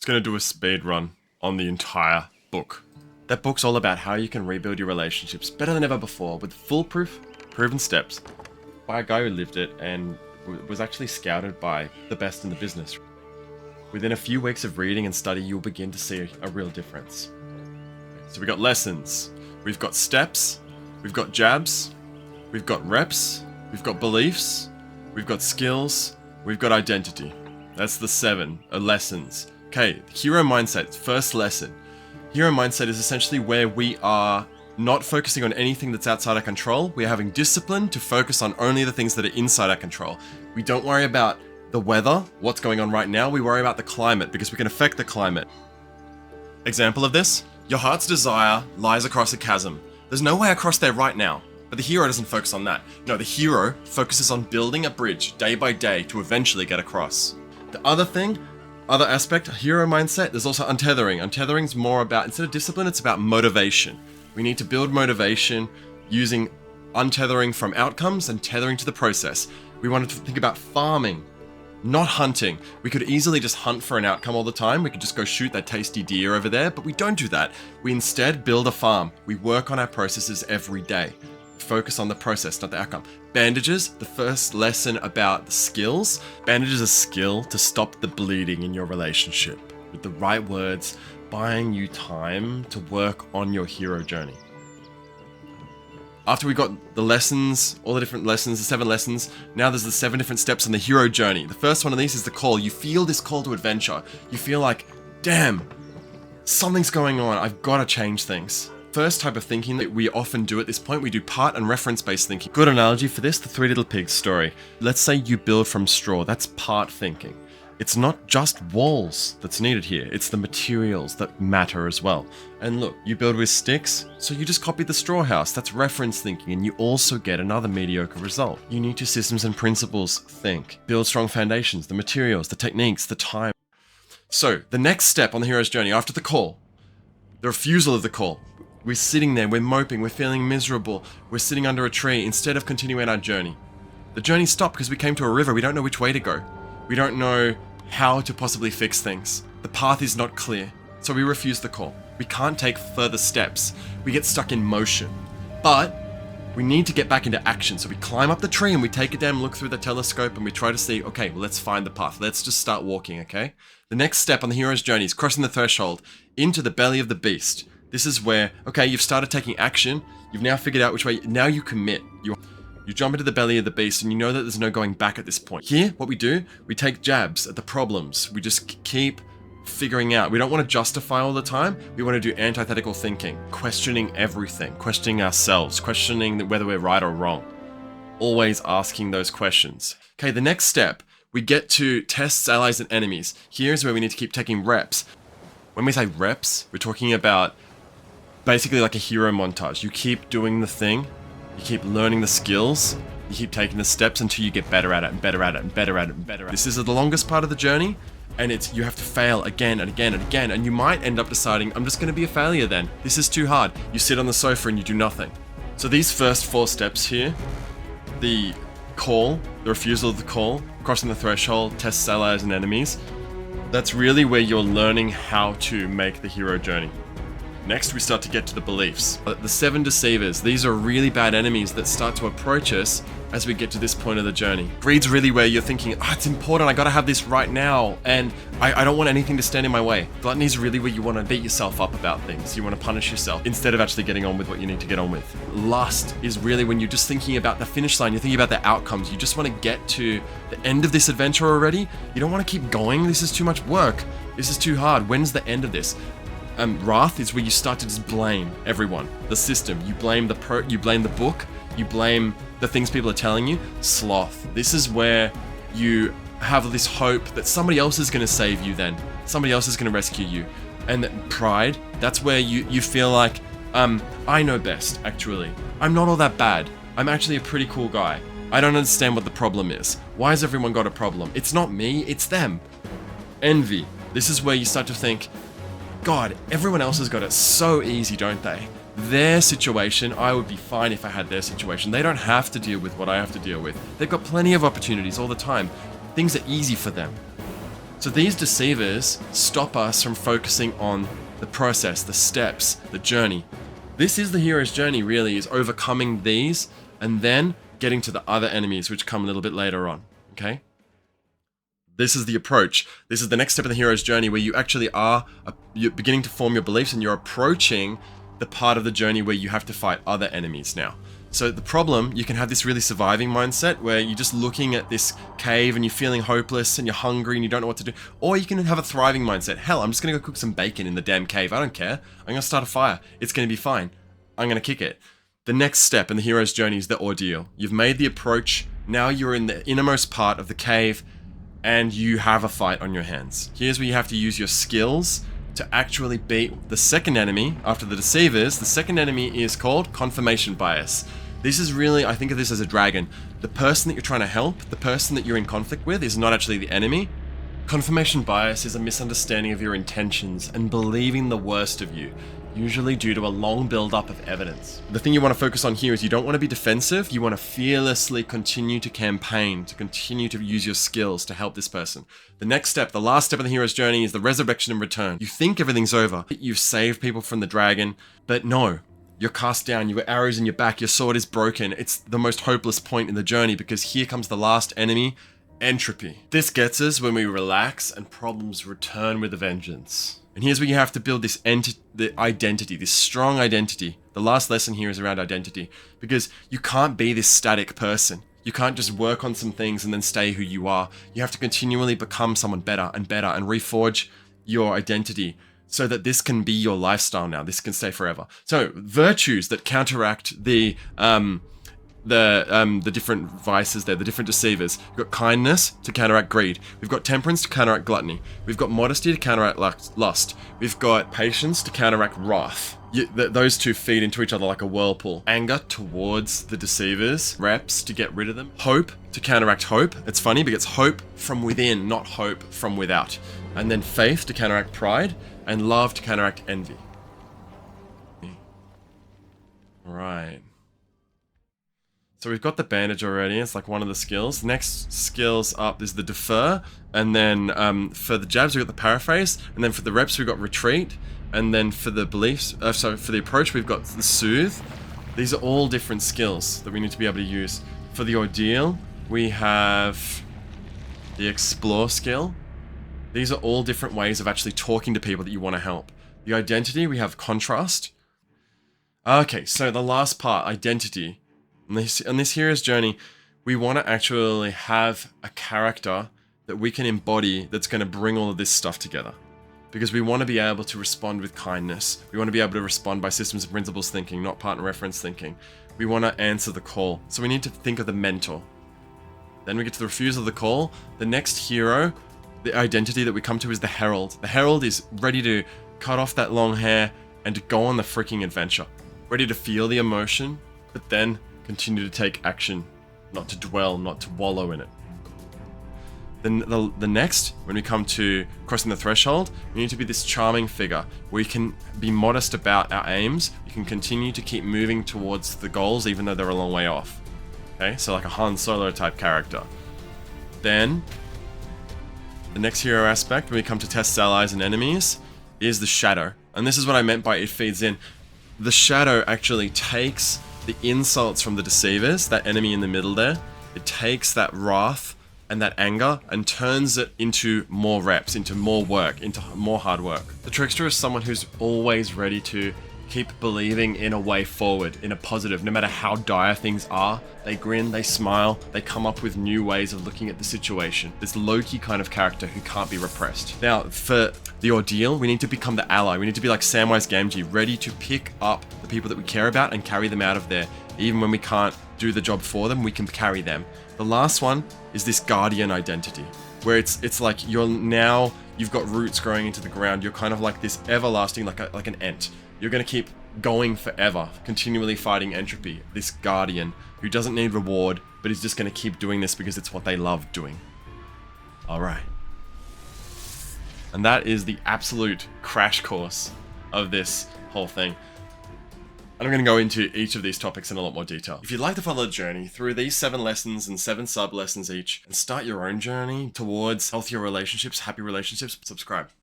going to do a speed run on the entire book. That book's all about how you can rebuild your relationships better than ever before with foolproof, proven steps by a guy who lived it and was actually scouted by the best in the business. Within a few weeks of reading and study, you'll begin to see a real difference. So we've got lessons, we've got steps, we've got jabs, we've got reps, we've got beliefs, we've got skills, we've got identity. That's the 7 lessons. Okay, hero mindset, first lesson. Hero mindset is essentially where we are not focusing on anything that's outside our control. We are having discipline to focus on only the things that are inside our control. We don't worry about the weather, what's going on right now. We worry about the climate because we can affect the climate. Example of this, your heart's desire lies across a chasm. There's no way across there right now, but the hero doesn't focus on that. No, the hero focuses on building a bridge day by day to eventually get across. The other aspect, hero mindset, there's also untethering. Untethering's more about, instead of discipline, it's about motivation. We need to build motivation using untethering from outcomes and tethering to the process. We wanted to think about farming, not hunting. We could easily just hunt for an outcome all the time. We could just go shoot that tasty deer over there, but we don't do that. We instead build a farm. We work on our processes every day. Focus on the process, not the outcome. Bandages, the first lesson about the skills. Bandages is a skill to stop the bleeding in your relationship. With the right words, buying you time to work on your hero journey. After we got the lessons, all the different lessons, the 7 lessons, now there's the 7 different steps on the hero journey. The first one of these is the call. You feel this call to adventure. You feel like, damn, something's going on. I've got to change things. First type of thinking that we often do at this point, we do part and reference-based thinking. Good analogy for this, the 3 Little Pigs story. Let's say you build from straw. That's part thinking. It's not just walls that's needed here. It's the materials that matter as well. And look, you build with sticks, so you just copy the straw house. That's reference thinking, and you also get another mediocre result. You need to systems and principles think. Build strong foundations, the materials, the techniques, the time. So the next step on the hero's journey after the call, the refusal of the call. We're sitting there, we're moping, we're feeling miserable, we're sitting under a tree instead of continuing our journey. The journey stopped because we came to a river, we don't know which way to go. We don't know how to possibly fix things. The path is not clear, so we refuse the call. We can't take further steps. We get stuck in motion. But we need to get back into action, so we climb up the tree and we take a damn look through the telescope and we try to see, okay, well, let's find the path. Let's just start walking, okay? The next step on the hero's journey is crossing the threshold into the belly of the beast. This is where, okay, you've started taking action. You've now figured out which way. Now you commit. You jump into the belly of the beast and you know that there's no going back at this point. Here, what we do, we take jabs at the problems. We just keep figuring out. We don't want to justify all the time. We want to do antithetical thinking, questioning everything, questioning ourselves, questioning whether we're right or wrong. Always asking those questions. Okay, the next step, we get to tests, allies, and enemies. Here's where we need to keep taking reps. When we say reps, we're talking about basically like a hero montage. You keep doing the thing, you keep learning the skills, you keep taking the steps until you get better at it and better at it and better at it and better at it. This is the longest part of the journey, and you have to fail again and again and again, and you might end up deciding, I'm just going to be a failure then. This is too hard. You sit on the sofa and you do nothing. So these first 4 steps here, the call, the refusal of the call, crossing the threshold, tests, allies, and enemies, that's really where you're learning how to make the hero journey. Next, we start to get to the beliefs. The 7 deceivers, these are really bad enemies that start to approach us as we get to this point of the journey. Greed's really where you're thinking, it's important, I gotta have this right now, and I don't want anything to stand in my way. Gluttony's really where you want to beat yourself up about things. You want to punish yourself instead of actually getting on with what you need to get on with. Lust is really when you're just thinking about the finish line, you're thinking about the outcomes. You just want to get to the end of this adventure already. You don't want to keep going. This is too much work. This is too hard. When's the end of this? Wrath is where you start to just blame everyone, the system. You blame you blame the book, you blame the things people are telling you. Sloth. This is where you have this hope that somebody else is going to save you then. Somebody else is going to rescue you. And that pride, that's where you feel like, I know best, actually. I'm not all that bad. I'm actually a pretty cool guy. I don't understand what the problem is. Why has everyone got a problem? It's not me, it's them. Envy. This is where you start to think, God, everyone else has got it so easy, don't they? Their situation, I would be fine if I had their situation. They don't have to deal with what I have to deal with. They've got plenty of opportunities all the time. Things are easy for them. So these deceivers stop us from focusing on the process, the steps, the journey. This is the hero's journey, really, is overcoming these and then getting to the other enemies, which come a little bit later on, okay? This is the approach. This is the next step in the hero's journey where you actually you're beginning to form your beliefs and you're approaching the part of the journey where you have to fight other enemies now. So the problem, you can have this really surviving mindset where you're just looking at this cave and you're feeling hopeless and you're hungry and you don't know what to do. Or you can have a thriving mindset. Hell, I'm just going to go cook some bacon in the damn cave. I don't care. I'm going to start a fire. It's going to be fine. I'm going to kick it. The next step in the hero's journey is the ordeal. You've made the approach. Now you're in the innermost part of the cave and you have a fight on your hands. Here's where you have to use your skills to actually beat the second enemy after the deceivers. The second enemy is called confirmation bias. This is really, I think of this as a dragon. The person that you're trying to help, the person that you're in conflict with, is not actually the enemy. Confirmation bias is a misunderstanding of your intentions and believing the worst of you, usually due to a long build-up of evidence. The thing you want to focus on here is you don't want to be defensive, you want to fearlessly continue to campaign, to continue to use your skills to help this person. The next step, the last step of the hero's journey, is the resurrection and return. You think everything's over, you've saved people from the dragon, but no. You're cast down, you've got arrows in your back, your sword is broken. It's the most hopeless point in the journey because here comes the last enemy, entropy. This gets us when we relax and problems return with a vengeance. And here's where you have to build this identity, this strong identity. The last lesson here is around identity because you can't be this static person. You can't just work on some things and then stay who you are. You have to continually become someone better and better and reforge your identity, so that this can be your lifestyle now. This can stay forever. So virtues that counteract the different vices there, the different deceivers. We've got kindness to counteract greed. We've got temperance to counteract gluttony. We've got modesty to counteract lust. We've got patience to counteract wrath. Those two feed into each other like a whirlpool. Anger towards the deceivers. Reps to get rid of them. Hope to counteract hope. It's funny because it's hope from within, not hope from without. And then faith to counteract pride. And love to counteract envy. Alright. So we've got the bandage already. It's like one of the skills. Next skills up is the defer. And then for the jabs, we've got the paraphrase. And then for the reps, we've got retreat. And then for the beliefs, for the approach, we've got the soothe. These are all different skills that we need to be able to use. For the ordeal, we have the explore skill. These are all different ways of actually talking to people that you want to help. The identity, we have contrast. Okay, so the last part, identity. On this hero's journey, we want to actually have a character that we can embody that's going to bring all of this stuff together. Because we want to be able to respond with kindness. We want to be able to respond by systems and principles thinking, not partner reference thinking. We want to answer the call. So we need to think of the mentor. Then we get to the refusal of the call. The next hero, the identity that we come to, is the herald. The herald is ready to cut off that long hair and to go on the freaking adventure. Ready to feel the emotion, but then continue to take action, not to dwell, not to wallow in it. Then the next, when we come to crossing the threshold, we need to be this charming figure. We can be modest about our aims. We can continue to keep moving towards the goals, even though they're a long way off. Okay, so like a Han Solo type character. Then, the next hero aspect, when we come to test allies and enemies, is the shadow. And this is what I meant by it feeds in. The shadow actually takes the insults from the deceivers, that enemy in the middle there. It takes that wrath and that anger and turns it into more reps, into more work, into more hard work. The trickster is someone who's always ready to keep believing in a way forward, in a positive. No matter how dire things are, they grin, they smile, they come up with new ways of looking at the situation. This low-key kind of character who can't be repressed. Now, for the ordeal, we need to become the ally. We need to be like Samwise Gamgee, ready to pick up the people that we care about and carry them out of there. Even when we can't do the job for them, we can carry them. The last one is this guardian identity, where it's like you've got roots growing into the ground. You're kind of like this everlasting, like an ant. You're going to keep going forever, continually fighting entropy. This guardian who doesn't need reward, but is just going to keep doing this because it's what they love doing. All right. And that is the absolute crash course of this whole thing. And I'm going to go into each of these topics in a lot more detail. If you'd like to follow the journey through these 7 lessons and 7 sub lessons each and start your own journey towards healthier relationships, happy relationships, subscribe.